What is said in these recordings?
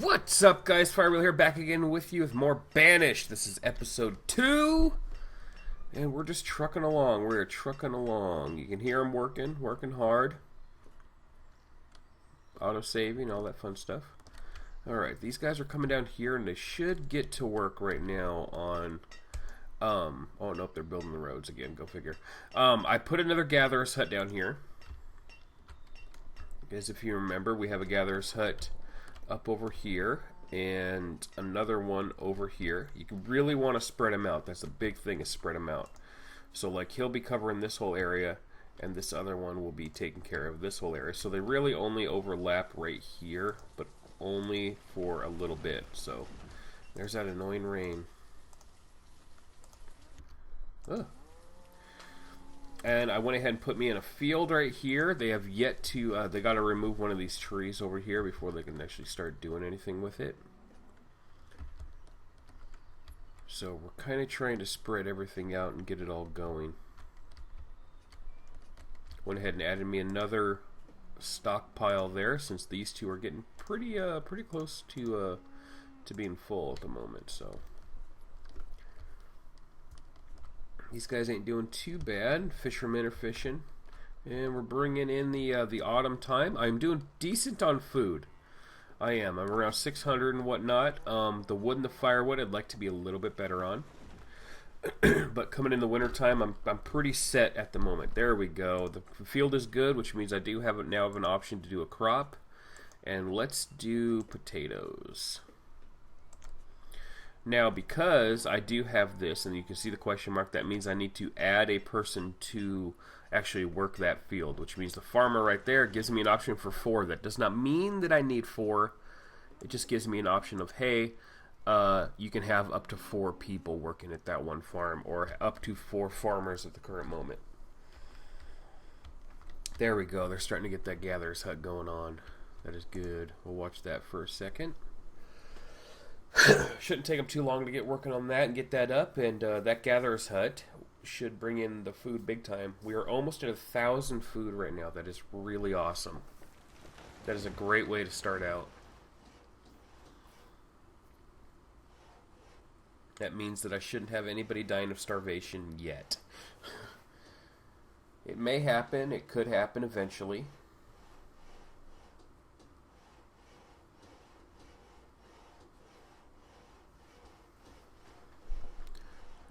What's up, guys? Firewilley here, back again with you with more Banished. This is episode 2, and we're just trucking along. We're trucking along. You can hear them working hard. Auto-saving, all that fun stuff. Alright, these guys are coming down here, and they should get to work right now on... oh, nope, they're building the roads again. Go figure. I put another gatherer's hut down here. As if you remember, we have a gatherer's hut up over here and another one over here. You really want to spread them out. That's a big thing, is spread them out. So like he'll be covering this whole area and this other one will be taking care of this whole area. So they really only overlap right here, but only for a little bit. So there's that annoying rain. Ugh. And I went ahead and put me in a field right here. They have yet to, they got to remove one of these trees over here before they can actually start doing anything with it. So we're kind of trying to spread everything out and get it all going. Went ahead and added me another stockpile there, since these two are getting pretty close to being full at the moment. So these guys ain't doing too bad. Fishermen are fishing. And we're bringing in the autumn time. I'm doing decent on food. I am. I'm around 600 and whatnot. The wood and the firewood I'd like to be a little bit better on. But coming in the winter time, I'm pretty set at the moment. There we go. The field is good, which means I do have now have an option to do a crop. And let's do potatoes. Now, because I do have this, and you can see the question mark, that means I need to add a person to actually work that field, which means the farmer right there gives me an option for 4. That does not mean that I need 4. It just gives me an option of, hey, you can have up to 4 people working at that one farm, or up to 4 farmers at the current moment. There we go. They're starting to get that gatherer's hut going on. That is good. We'll watch that for a second. Shouldn't take them too long to get working on that and get that up, and that gatherer's hut should bring in the food big time. We are almost at 1,000 food right now. That is really awesome. That is a great way to start out. That means that I shouldn't have anybody dying of starvation yet. It may happen. It could happen eventually.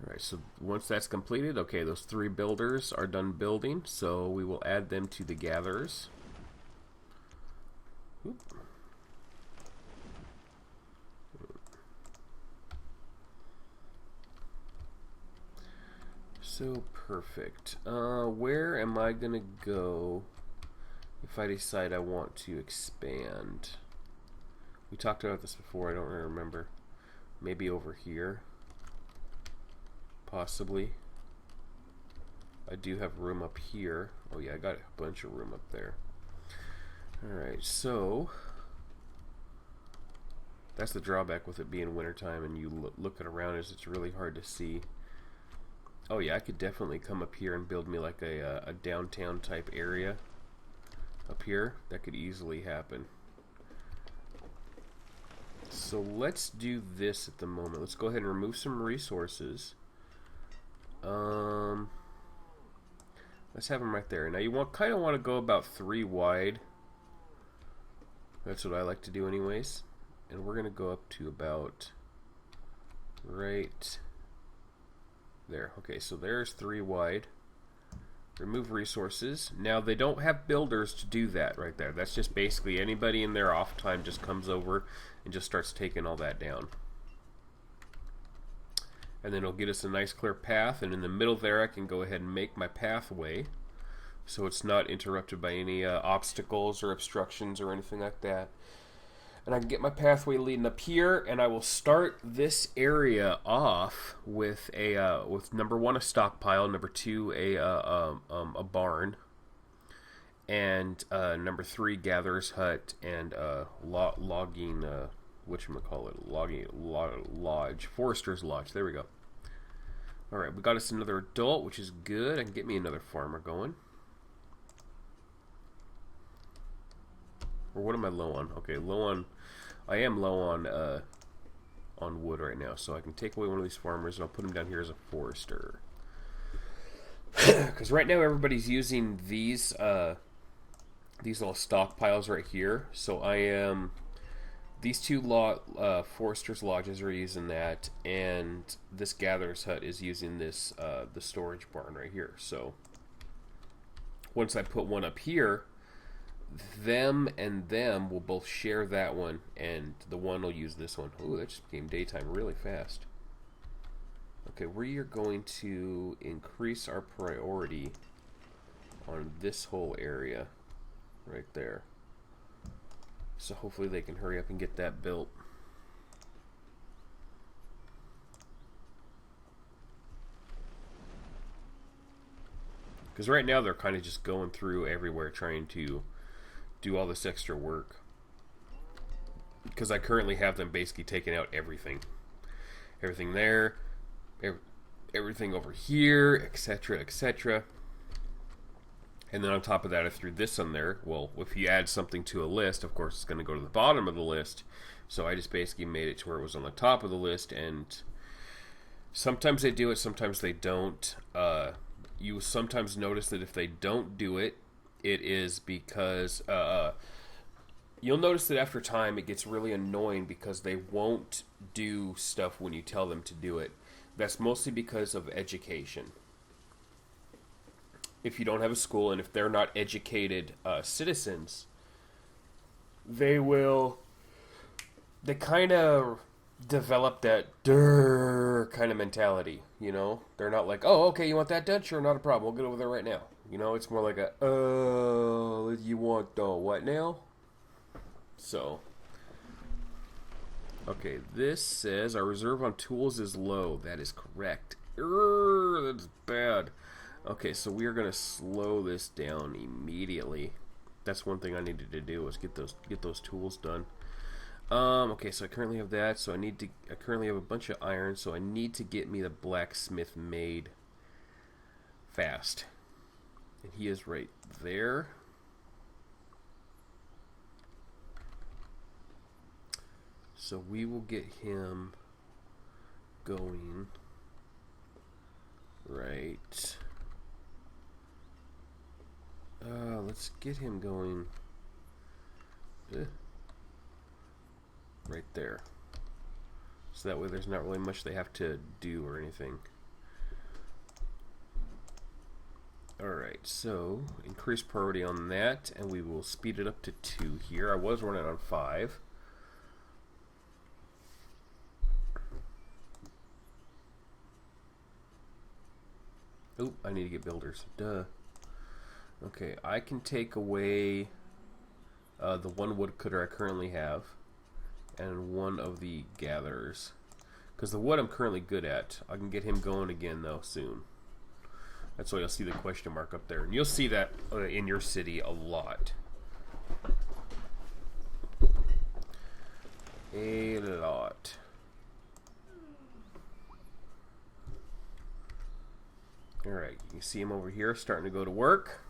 Alright, so once that's completed, okay, those 3 builders are done building, so we will add them to the gatherers. Oop. So perfect. Where am I gonna go if I decide I want to expand? We talked about this before, I don't really remember. Maybe over here. Possibly. I do have room up here. Oh yeah, I got a bunch of room up there. Alright, so that's the drawback with it being wintertime and you looking around, is it's really hard to see. Oh yeah, I could definitely come up here and build me like a downtown type area up here. That could easily happen. So let's do this at the moment. Let's go ahead and remove some resources. Let's have them right there. Now you kind of want to go about 3 wide. That's what I like to do anyways. And we're going to go up to about right there. Okay, so there's 3 wide. Remove resources. Now they don't have builders to do that right there. That's just basically anybody in their off time just comes over and just starts taking all that down. And then it'll get us a nice clear path, and in the middle there I can go ahead and make my pathway so it's not interrupted by any obstacles or obstructions or anything like that. And I can get my pathway leading up here, and I will start this area off with with number 1 a stockpile, number 2 a barn, and number 3 gatherer's hut, and logging lodge, forester's lodge. There we go. Alright, we got us another adult, which is good. I can get me another farmer going. Or what am I low on? Okay, low on I am low on wood right now, so I can take away one of these farmers and I'll put him down here as a forester. Because right now everybody's using these little stockpiles right here, so I am. These two foresters' lodges are using that, and this gatherer's hut is using this the storage barn right here. So once I put one up here, them and them will both share that one, and the one will use this one. Ooh, that just became daytime really fast. Okay, we are going to increase our priority on this whole area right there. So hopefully they can hurry up and get that built. Because right now they're kind of just going through everywhere trying to do all this extra work. Because I currently have them basically taking out everything. Everything there, everything over here, etc., etc. And then on top of that, I threw this on there. Well, if you add something to a list, of course, it's going to go to the bottom of the list. So I just basically made it to where it was on the top of the list. And sometimes they do it, sometimes they don't. You sometimes notice that if they don't do it, it is because you'll notice that after time it gets really annoying because they won't do stuff when you tell them to do it. That's mostly because of education. If you don't have a school and if they're not educated citizens, they kind of develop that kind of mentality, you know? They're not like, oh, okay, you want that done? Sure, not a problem. We'll get over there right now. You know, it's more like a, you want the what now? So, okay, this says our reserve on tools is low. That is correct. That's bad. Okay, so we are going to slow this down immediately. That's one thing I needed to do was get those tools done. Okay, so I currently have that. So I currently have a bunch of iron. So I need to get me the blacksmith made fast. And he is right there. So we will get him going right. Let's get him going right there. So that way there's not really much they have to do or anything. Alright, so increase priority on that, and we will speed it up to 2 here. I was running on 5. Oh, I need to get builders. Duh. Okay, I can take away the one woodcutter I currently have and one of the gatherers. Because the wood I'm currently good at. I can get him going again, though, soon. That's why you'll see the question mark up there. And you'll see that in your city a lot. A lot. Alright, you see him over here starting to go to work.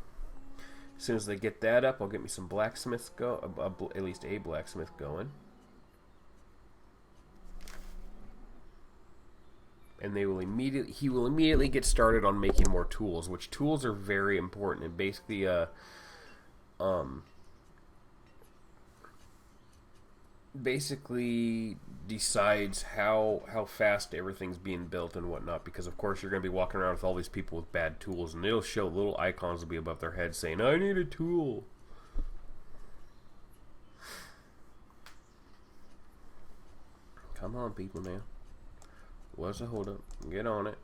As soon as they get that up, I'll get me some blacksmiths at least a blacksmith going. And he will immediately get started on making more tools, which tools are very important and basically decides how fast everything's being built and whatnot, because of course you're going to be walking around with all these people with bad tools and it'll show little icons will be above their heads saying, I need a tool. Come on, people, now. What's the hold up? Get on it.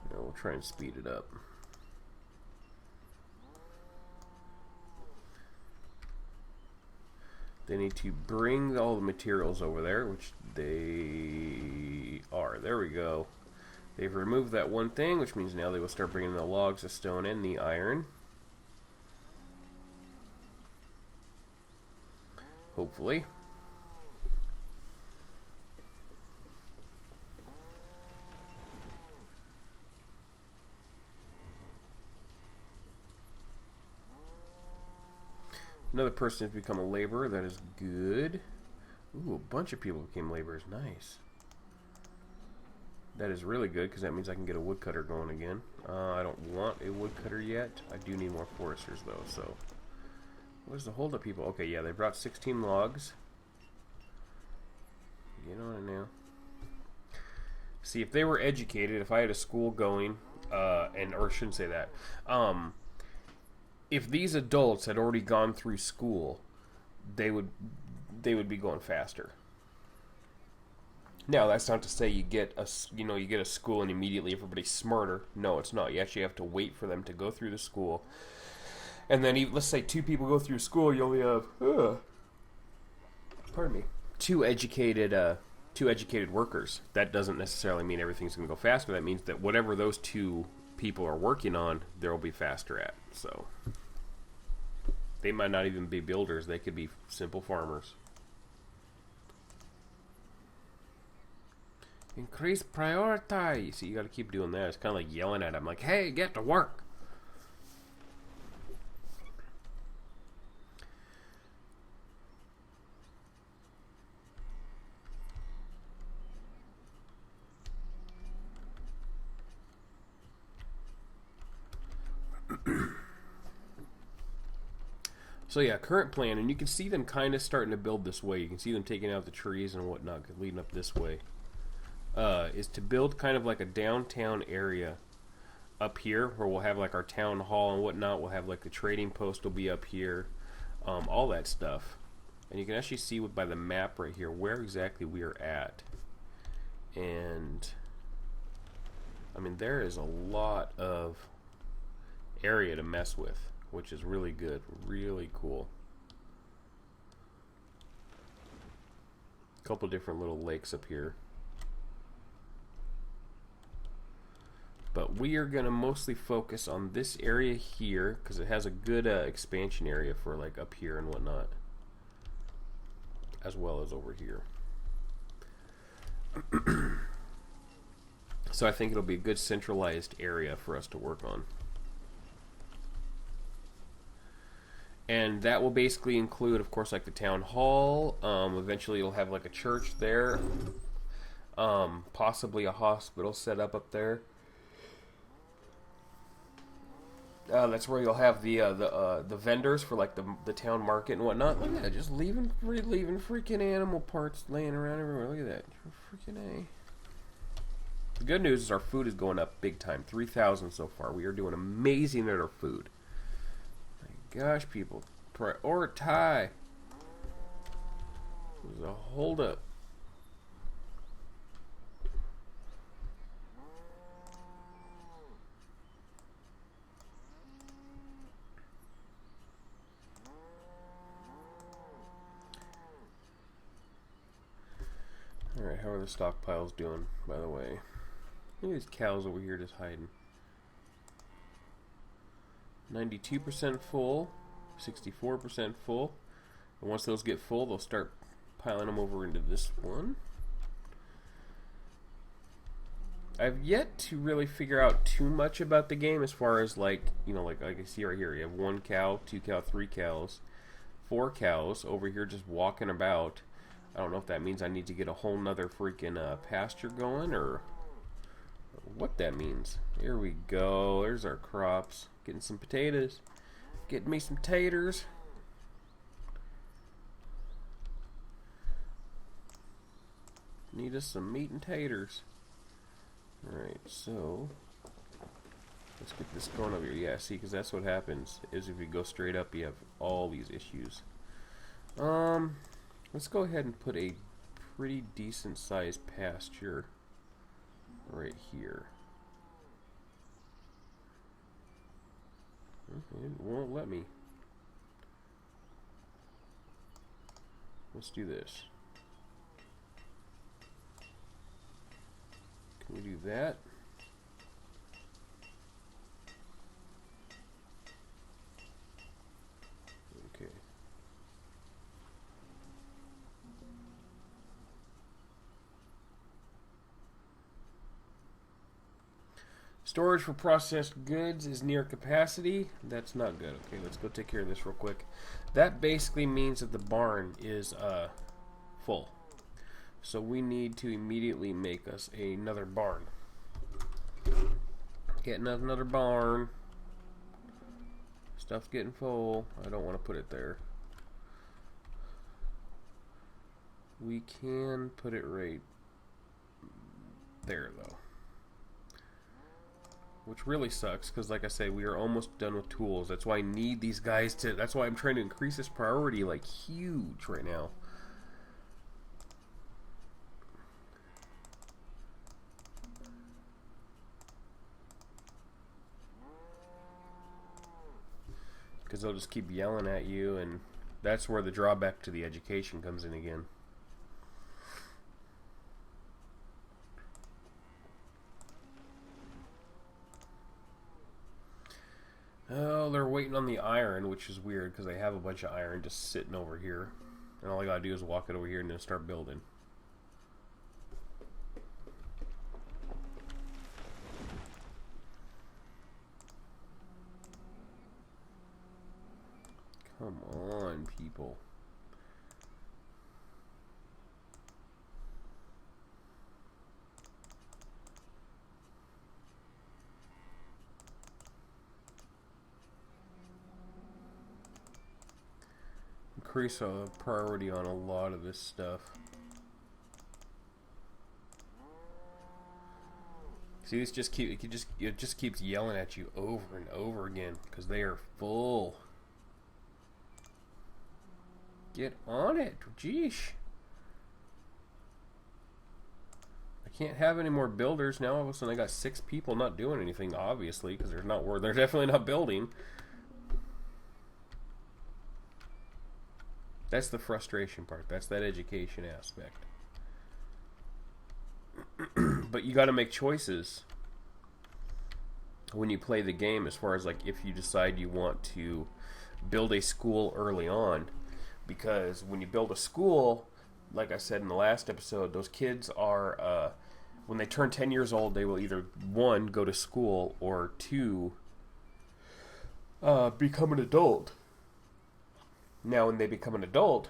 Now we'll try and speed it up. They need to bring all the materials over there, which they are. There we go. They've removed that one thing, which means now they will start bringing the logs, the stone, and the iron. Hopefully. Another person has become a laborer. That is good. Ooh, a bunch of people became laborers. Nice. That is really good because that means I can get a woodcutter going again. I don't want a woodcutter yet. I do need more foresters though. So, where's the holdup people? Okay, yeah, they brought 16 logs. Get on it now. See, if they were educated, if I had a school going, or I shouldn't say that, if these adults had already gone through school, they would be going faster. Now, that's not to say you get a school and immediately everybody's smarter. No, it's not. You actually have to wait for them to go through the school. And then, let's say 2 people go through school, you only have, pardon me, two educated workers. That doesn't necessarily mean everything's going to go faster. That means that whatever those 2 people are working on, they'll be faster at. So, they might not even be builders. They could be simple farmers. Increase priority. See, you got to keep doing that. It's kind of like yelling at them, like, "Hey, get to work." So yeah, current plan, and you can see them kind of starting to build this way. You can see them taking out the trees and whatnot, leading up this way. Is to build kind of like a downtown area up here where we'll have like our town hall and whatnot. We'll have like the trading post will be up here, all that stuff. And you can actually see by the map right here where exactly we are at. And I mean, there is a lot of area to mess with, which is really good, really cool. A couple different little lakes up here. But we are going to mostly focus on this area here because it has a good expansion area for like up here and whatnot, as well as over here. So I think it'll be a good centralized area for us to work on. And that will basically include, of course, like the town hall. Eventually you'll have like a church there. Possibly a hospital set up there. That's where you'll have the vendors for like the town market and whatnot. Look at that, just leaving freaking animal parts laying around everywhere. Look at that, freaking A. The good news is our food is going up big time, 3,000 so far. We are doing amazing at our food. My gosh, people, prioritize. There's a holdup. Alright, how are the stockpiles doing, by the way? Look at these cows over here just hiding. 92% full, 64% full. And once those get full, they'll start piling them over into this one. I've yet to really figure out too much about the game as far as like, you know, like I can see right here, you have 1 cow, 2 cow, 3 cows, 4 cows over here just walking about. I don't know if that means I need to get a whole nother freaking pasture going or what that means. Here we go. There's our crops. Getting some potatoes. Getting me some taters. Need us some meat and taters. Alright, so let's get this going over here. Yeah, see, because that's what happens is if you go straight up, you have all these issues. Let's go ahead and put a pretty decent sized pasture right here. Okay, it won't let me. Let's do this. Can we do that? Okay. Storage for processed goods is near capacity. That's not good. Okay, let's go take care of this real quick. That basically means that the barn is full. So we need to immediately make us another barn. Getting us another barn. Stuff's getting full. I don't want to put it there. We can put it right there though. Which really sucks, because like I say, we are almost done with tools. That's why I need these guys to... That's why I'm trying to increase this priority, like, huge right now. Because they'll just keep yelling at you, and that's where the drawback to the education comes in again. Oh, they're waiting on the iron, which is weird because they have a bunch of iron just sitting over here. And all I gotta do is walk it over here and then start building. Come on, people. Increase a priority on a lot of this stuff. See, this just it just keeps yelling at you over and over again because they are full. Get on it, jeesh. I can't have any more builders now. All of a sudden, I got 6 people not doing anything, obviously, because they're definitely not building. That's the frustration part. That's that education aspect. But you got to make choices when you play the game, as far as like if you decide you want to build a school early on. Because when you build a school, like I said in the last episode, those kids are, when they turn 10 years old, they will either, 1, go to school, or 2, become an adult. Now, when they become an adult,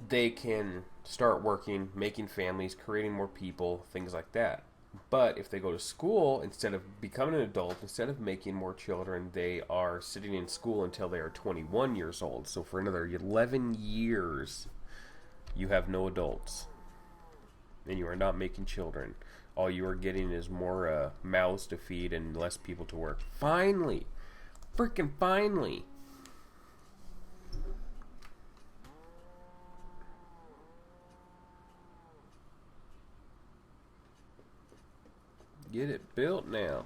they can start working, making families, creating more people, things like that. But if they go to school, instead of becoming an adult, instead of making more children, they are sitting in school until they are 21 years old. So for another 11 years, you have no adults. And you are not making children. All you are getting is more mouths to feed and less people to work. Finally! Freaking finally! Get it built now.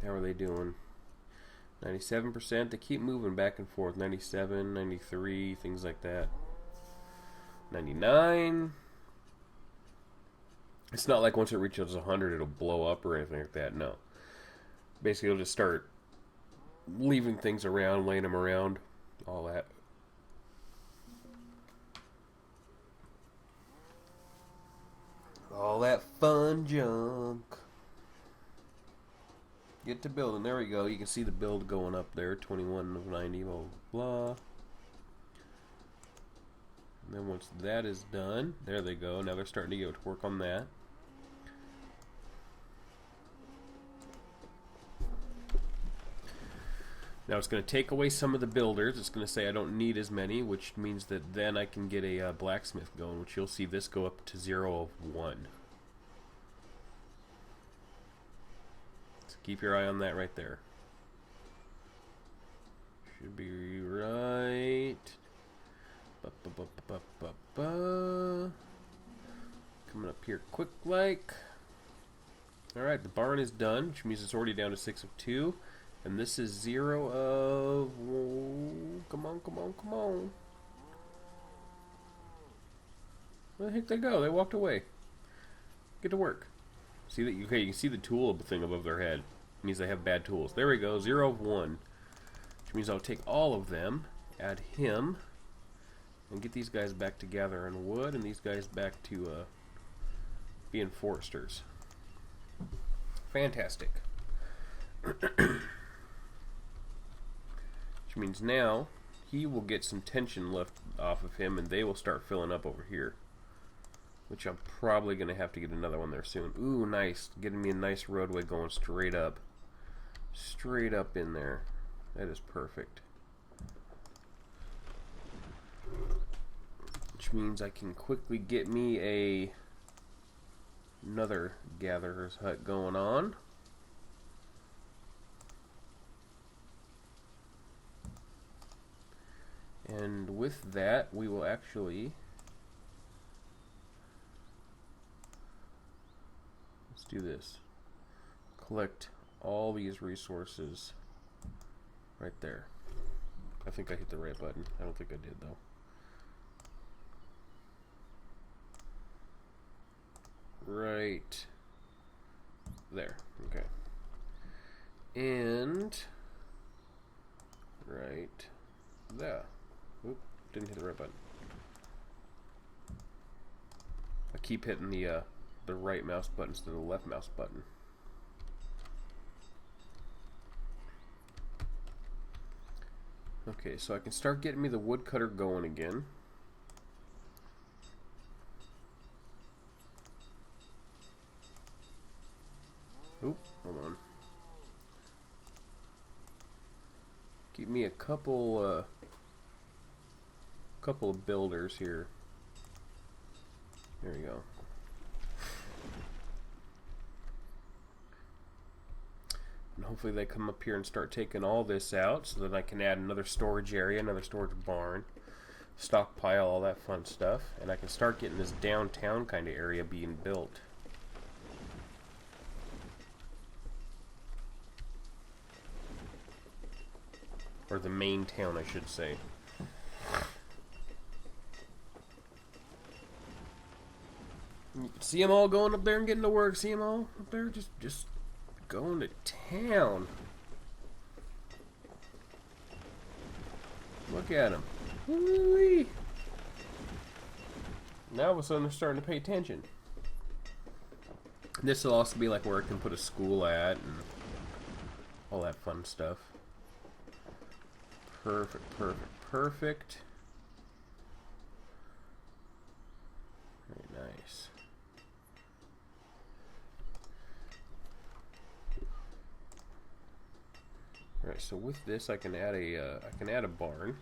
How are they doing? 97%. They keep moving back and forth. 97, 93, things like that. 99. It's not like once it reaches 100 it'll blow up or anything like that. No. Basically it'll just start leaving things around, laying them around, all that. All that fun junk. Get to building. There we go. You can see the build going up there. 21 of 90, blah, blah, blah. And then once that is done, there they go. Now they're starting to get to work on that. Now it's going to take away some of the builders. It's going to say I don't need as many, which means that then I can get a blacksmith going, which you'll see this go up to 0 of 1. So keep your eye on that right there. Should be right. Coming up here quick like. Alright, the barn is done, which means it's already down to 6 of 2. And this is 0 of... Oh, come on, come on, come on. Where the heck did they go? They walked away. Get to work. See that? Okay, you can see the tool thing above their head. It means they have bad tools. There we go, 0 of 1. Which means I'll take all of them, add him, and get these guys back together in wood, and these guys back to being foresters. Fantastic. Which means now he will get some tension left off of him, and they will start filling up over here. Which I'm probably going to have to get another one there soon. Ooh, nice. Getting me a nice roadway going straight up. Straight up in there. That is perfect. Which means I can quickly get me another gatherer's hut going on. And with that, we will actually... Let's do this. Collect all these resources right there. I think I hit the right button. I don't think I did, though. Right there. Okay. And right there. Oop, didn't hit the right button. I keep hitting the right mouse button instead of the left mouse button. Okay, so I can start getting me the woodcutter going again. Oop, hold on. Keep me a couple of builders here. There we go. And hopefully they come up here and start taking all this out so that I can add another storage area, another storage barn, stockpile, all that fun stuff. And I can start getting this downtown kind of area being built. Or the main town, I should say. You can see them all going up there and getting to work. See them all up there? Just going to town. Look at them. Woo-wee. Now all of a sudden they're starting to pay attention. This will also be like where I can put a school at and all that fun stuff. Perfect, perfect, perfect. Very nice. Alright, so with this I can add a barn,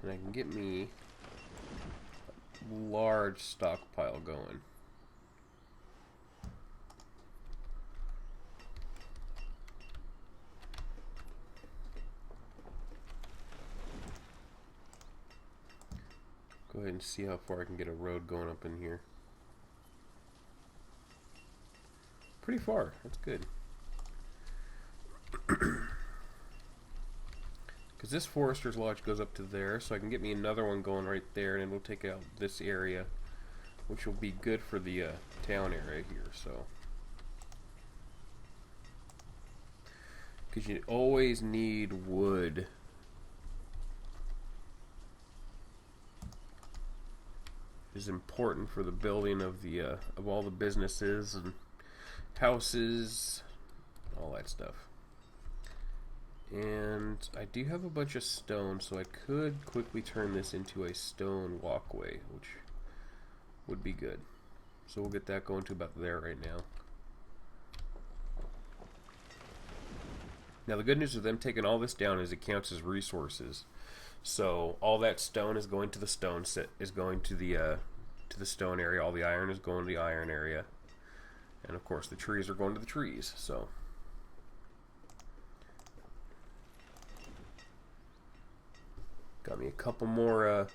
and I can get me a large stockpile going. Go ahead and see how far I can get a road going up in here. Pretty far, that's good. Because this forester's lodge goes up to there, so I can get me another one going right there, and it'll take out this area, which will be good for the town area here. So, because you always need wood. Is important for the building of the of all the businesses and houses, all that stuff. And I do have a bunch of stone, so I could quickly turn this into a stone walkway, which would be good. So we'll get that going to about there right now. Now the good news with them taking all this down is it counts as resources. So all that stone is going to the stone set, is going to the stone area. All the iron is going to the iron area, and of course the trees are going to the trees. So got me a couple more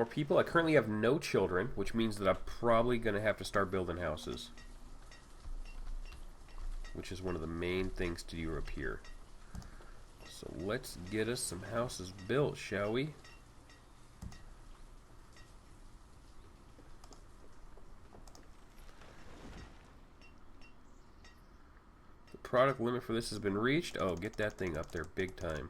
people. I currently have no children, which means that I'm probably going to have to start building houses, which is one of the main things to do up here. So let's get us some houses built, shall we? The product limit for this has been reached. Oh, get that thing up there big time.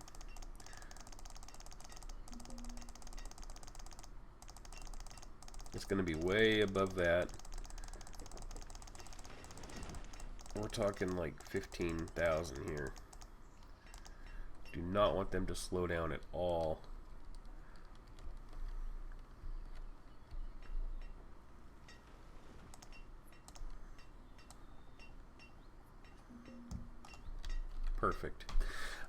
It's going to be way above that. We're talking like 15,000 here. Do not want them to slow down at all. Perfect.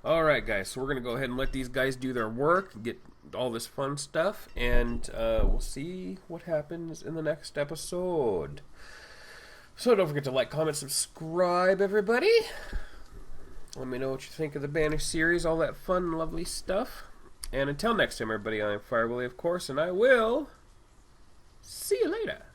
Alright guys, so we're going to go ahead and let these guys do their work, get all this fun stuff, and we'll see what happens in the next episode. So don't forget to like, comment, subscribe, everybody. Let me know what you think of the Banished series, all that fun, lovely stuff. And until next time, everybody, I'm firewilley, of course, and I will see you later.